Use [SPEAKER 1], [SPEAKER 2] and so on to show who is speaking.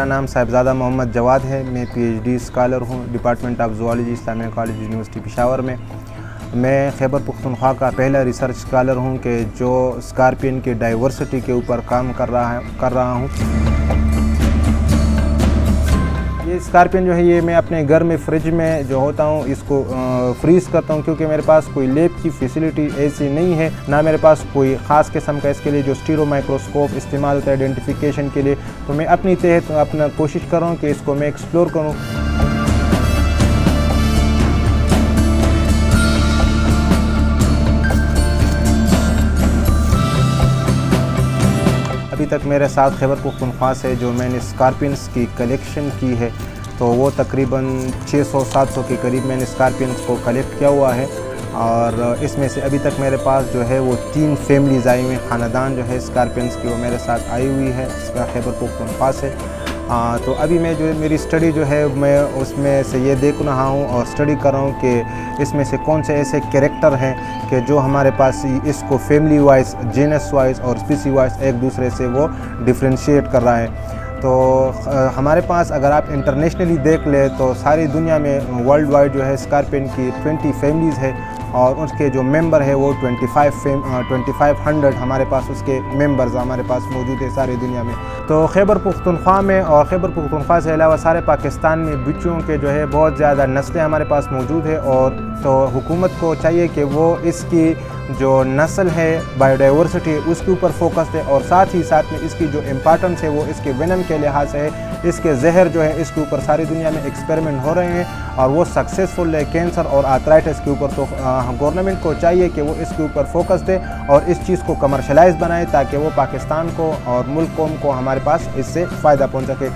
[SPEAKER 1] मेरा नाम साहिबजादा मोहम्मद जवाद है। मैं PhD स्कॉलर हूँ department of zoology Islamia college university Peshawar में। मैं खैबर पख्तूनख्वा का पहला रिसर्च स्कॉलर हूँ कि जो स्कॉर्पियन की डाइवर्सिटी के ऊपर काम कर रहा हूँ। ये स्कॉर्पियन जो है ये मैं अपने घर में फ्रिज में जो होता हूँ इसको फ्रीज़ करता हूँ, क्योंकि मेरे पास कोई लैब की फैसिलिटी ऐसी नहीं है, ना मेरे पास कोई ख़ास किस्म का इसके लिए जो स्टीरो माइक्रोस्कोप इस्तेमाल होता है आइडेंटिफिकेशन के लिए। तो मैं अपनी तहत अपना कोशिश कर रहा हूँ कि इसको मैं एक्सप्लोर करूँ। अभी तक मेरे साथ खैबर पख्तूनख्वा से जो मैंने स्कॉर्पियंस की कलेक्शन की है तो वो तकरीबन 600-700 के करीब मैंने स्कॉर्पियंस को कलेक्ट किया हुआ है। और इसमें से अभी तक मेरे पास जो है वो 3 फैमिलीज़ आई हुई हैं, ख़ानदान जो है स्कॉर्पियंस की वो मेरे साथ आई हुई है खैबर पख्तूनख्वा से। तो अभी मैं जो मेरी स्टडी जो है मैं उसमें से ये देख रहा हूँ और स्टडी कर रहा हूँ कि इसमें से कौन से ऐसे कैरेक्टर हैं कि जो हमारे पास इसको फैमिली वाइज, जेनस वाइज और स्पीसी वाइज एक दूसरे से वो डिफ्रेंशिएट कर रहा है। तो हमारे पास अगर आप इंटरनेशनली देख ले तो सारी दुनिया में वर्ल्ड वाइड जो है स्कॉर्पियन की 20 फैमिलीज़ है और उसके जो मेंबर है वो 2500 हमारे पास उसके मेंबर्स हमारे पास मौजूद है सारी दुनिया में। तो खैबर पख्तूनख्वा में और खैबर पख्तूनख्वा से अलावा सारे पाकिस्तान में बिच्चों के जो है बहुत ज़्यादा नस्लें हमारे पास मौजूद है। और तो हुकूमत को चाहिए कि वो इसकी जो नस्ल है बायोडाइवर्सिटी है उसके ऊपर फोकस दे और साथ ही साथ में इसकी जो इम्पॉर्टेंस है वो इसके वेनम के लिहाज से है। इसके जहर जो है इसके ऊपर सारी दुनिया में एक्सपेरिमेंट हो रहे हैं और वो सक्सेसफुल है कैंसर और आर्थराइटिस के ऊपर। तो गवर्नमेंट को चाहिए कि वो इसके ऊपर फोकस दे और इस चीज़ को कमर्शलाइज बनाए ताकि वो पाकिस्तान को और मुल्क कौम को हमारे पास इससे फ़ायदा पहुँच सके।